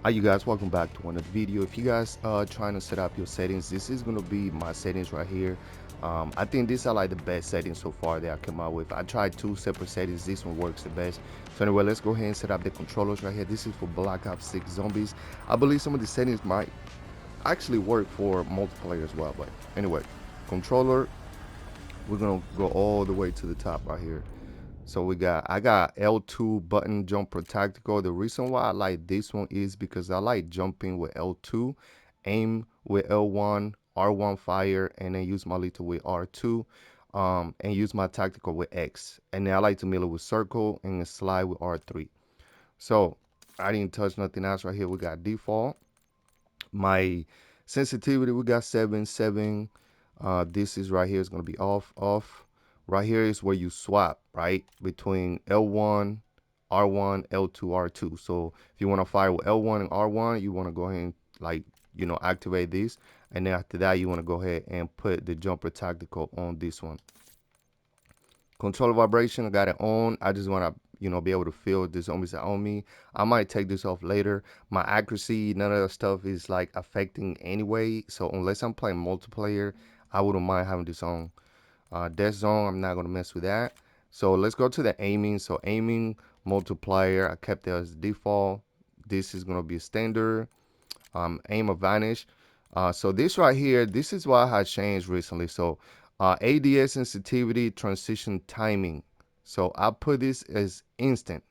Hi you guys, welcome back to another video. If you guys are trying to set up your settings, this is gonna be my settings right here. I think these are like the best settings so far that I came out with. I tried two separate settings, this one works the best. So anyway, let's go ahead and set up the controllers right here. This is for Black Ops 6 Zombies. I believe some of the settings might actually work for multiplayer as well, but anyway, controller, we're gonna go all the way to the top right here. So I got L2 button jumper tactical. The reason why I like this one is because I like jumping with L2, aim with L1, R1 fire, and then use my lethal with R2, and use my tactical with X. And then I like to melee with circle and slide with R3. So I didn't touch nothing else right here. We got default. My sensitivity, we got 7. This is right here is gonna be off. Right here is where you swap, right? Between L1, R1, L2, R2. So if you want to fire with L1 and R1, you want to go ahead and activate this. And then after that, you want to go ahead and put the jumper tactical on this one. Controller vibration, I got it on. I just want to, be able to feel the zombies that are on me. I might take this off later. My accuracy, none of that stuff is like affecting anyway. So unless I'm playing multiplayer, I wouldn't mind having this on. Death zone, I'm not gonna mess with that. So let's go to the aiming. So aiming, multiplier, I kept it as default. This is gonna be standard. Aim of vanish. So this right here, this is what I had changed recently. So ADS sensitivity transition timing. So I put this as instant,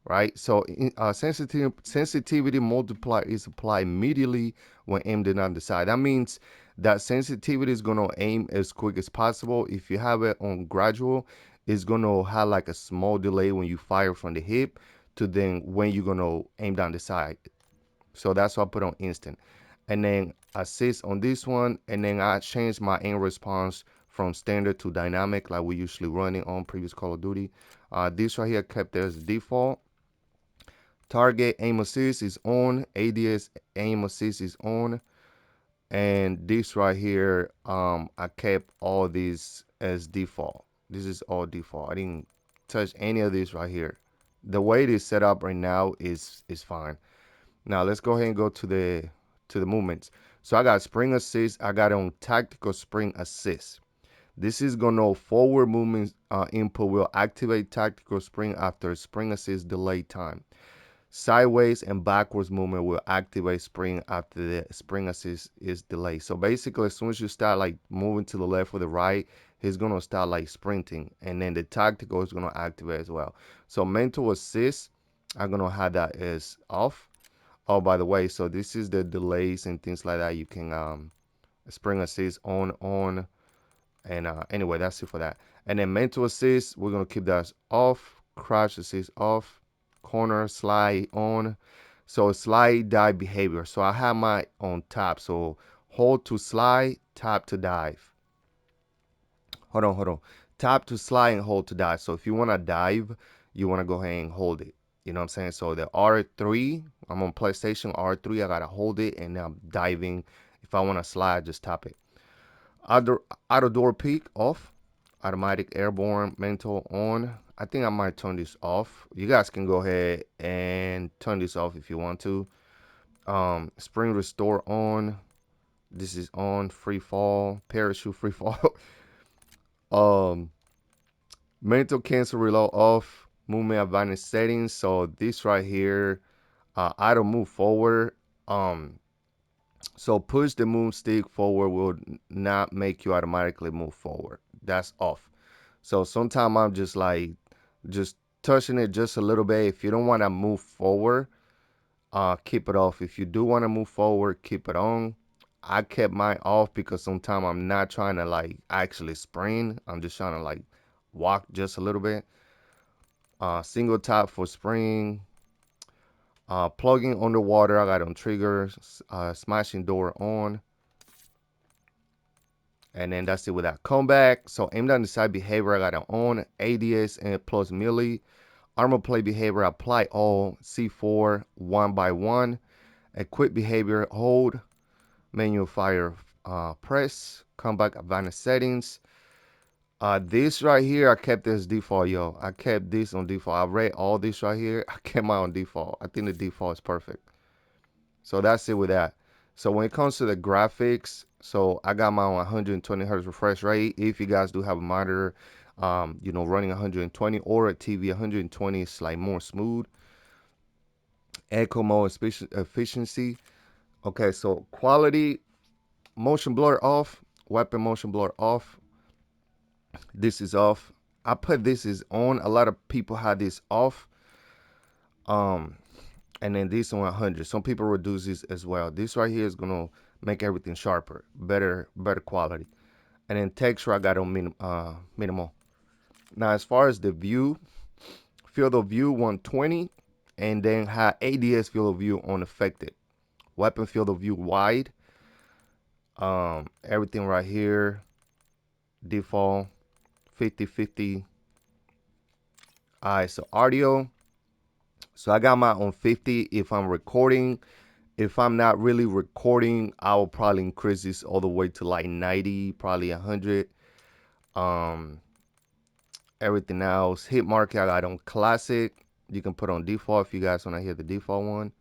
right? So sensitivity multiplier is applied immediately when aimed on the side. That means that sensitivity is gonna aim as quick as possible. If you have it on gradual, it's gonna have like a small delay when you fire from the hip to then when you're gonna aim down the side. So that's why I put on instant. And then assist on this one. And then I changed my aim response from standard to dynamic like we usually running on previous Call of Duty. This right here kept as default. Target aim assist is on. ADS aim assist is on. And this right here, I kept all these as default. This is all default. I didn't touch any of this right here. The way it is set up right now is fine. Now let's go ahead and go to the movements. So I got spring assist. I got on tactical spring assist. This is gonna forward movement input will activate tactical spring after spring assist delay time. Sideways and backwards movement will activate spring after the spring assist is delayed. So basically, as soon as you start like moving to the left or the right, he's gonna start like sprinting, and then the tactical is gonna activate as well. So mental assist, I'm gonna have that as off. Oh, by the way, so this is the delays and things like that. You can spring assist on, and anyway, that's it for that. And then mental assist, we're gonna keep that off. Crouch assist off. Corner slide on. So slide dive behavior. So I have my on top. So hold to slide, tap to dive. Hold on. Tap to slide and hold to dive. So if you wanna dive, you wanna go ahead and hold it. You know what I'm saying? So the R3, I'm on PlayStation R3, I gotta hold it and now I'm diving. If I wanna slide, just tap it. Outer door peak off. Automatic airborne mental on. I think I might turn this off. You guys can go ahead and turn this off if you want to. Spring restore on. This is on. Free fall. Parachute free fall. um, mental cancel reload off. Movement advantage settings. So this right here, auto move forward. Um, So push the move stick forward will not make you automatically move forward. That's off. So sometimes I'm just touching it just a little bit. If you don't want to move forward, keep it off. If you do want to move forward, keep it on. I kept mine off because sometimes I'm not trying to like actually sprint. I'm just trying to like walk just a little bit. Single tap for spring. Plugging underwater, I got on triggers. Smashing door on. And then that's it with that comeback. So aim down the side behavior, I got it on. ADS and plus melee. Armor play behavior, apply all. C4, 1 by 1. Equip behavior, hold. Manual fire, press. Comeback advanced settings. This right here, I kept this default, yo. I kept this on default. I read all this right here. I kept mine on default. I think the default is perfect. So that's it with that. So when it comes to the graphics, so I got mine on 120 hertz refresh rate. If you guys do have a monitor, running 120 or a TV 120 is like more smooth. Echo mode efficiency. Okay, so quality, motion blur off, weapon motion blur off. This is off. I put this is on. A lot of people have this off. Um, and then this on 100. Some people reduce this as well. This right here is gonna make everything sharper, better quality. And then texture I got on minimal. Now as far as the view, field of view 120, and then have ADS field of view on affected. Weapon field of view wide. Everything right here default 50-50. All right, so audio. So I got my on 50 if I'm recording. If I'm not really recording, I will probably increase this all the way to like 90, probably 100. Um, Everything else, hit marker I got on classic. You can put on default if you guys want to hear the default one.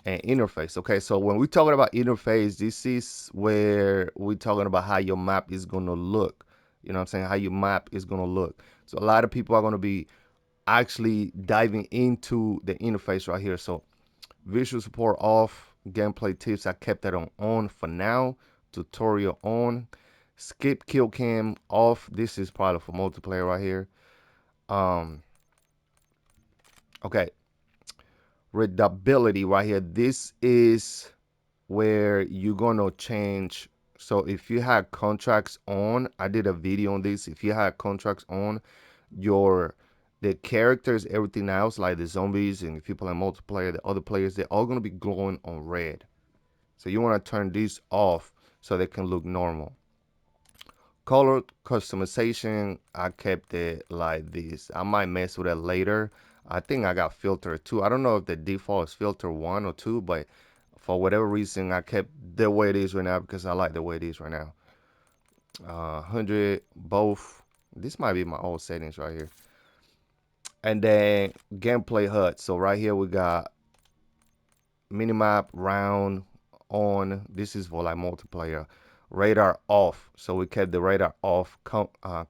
And interface. Okay, so when we're talking about interface, this is where we're talking about how your map is gonna look. You know what I'm saying? How your map is gonna look. So a lot of people are gonna be actually diving into the interface right here. So visual support off, gameplay tips, I kept that on for now. Tutorial on. Skip kill cam off. This is probably for multiplayer right here. Okay. Readability right here. This is where you're gonna change. So if you had contracts on, I did a video on this. If you had contracts on, your the characters, everything else, like the zombies, and if you play multiplayer, the other players, they're all gonna be glowing on red. So you wanna turn these off so they can look normal. Color customization, I kept it like this. I might mess with it later. I think I got filter 2. I don't know if the default is filter 1 or 2, but for whatever reason, I kept the way it is right now because I like the way it is right now. 100, both. This might be my old settings right here. And then gameplay HUD. So right here we got minimap, round, on. This is for like multiplayer. Radar off. So we kept the radar off.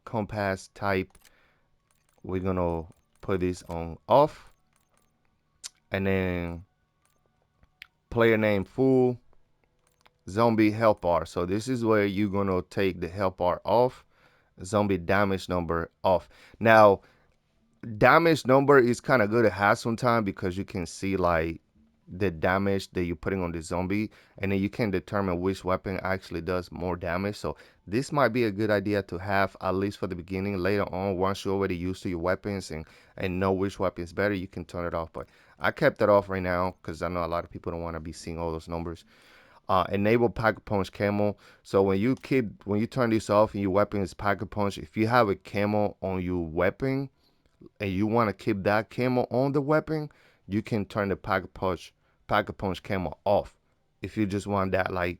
Compass type. We're gonna put this on off. And then player name full. Zombie health bar. So this is where you're gonna take the health bar off. Zombie damage number off. Now, damage number is kind of good to have sometimes because you can see like the damage that you're putting on the zombie, and then you can determine which weapon actually does more damage. So this might be a good idea to have at least for the beginning. Later on, once you're already used to your weapons and know which weapon is better, you can turn it off. But I kept it off right now because I know a lot of people don't want to be seeing all those numbers. Enable pack punch camo. So when you turn this off and your weapon is pack punch, if you have a camo on your weapon and you want to keep that camo on the weapon, you can turn the pack punch camo off. If you just want that, like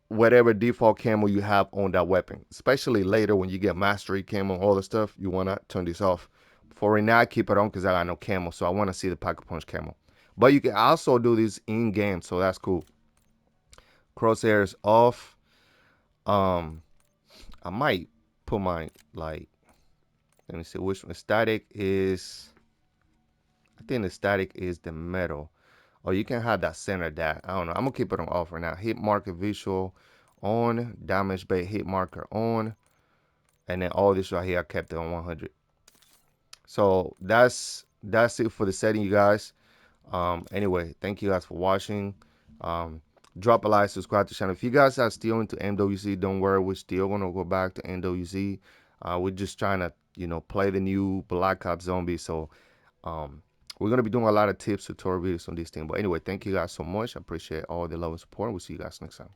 whatever default camo you have on that weapon, especially later when you get mastery camo, all the stuff, you want to turn this off. For right now, I keep it on because I got no camo, so I want to see the pack punch camo. But you can also do this in game, so that's cool. Crosshairs off. I might put my like. Let me see which one. Static is. I think the static is the metal. Or you can have that center that. I don't know. I'm gonna keep it on off right now. Hit marker visual on. Damage bait hit marker on. And then all this right here, I kept it on 100. So that's it for the setting, you guys. Anyway, thank you guys for watching. Drop a like, subscribe to the channel. If you guys are still into MWC, don't worry, we're still gonna go back to MWC. We're just trying to, play the new Black Ops Zombie. So we're gonna be doing a lot of tips, tutorial videos on this thing. But anyway, thank you guys so much. I appreciate all the love and support. We'll see you guys next time.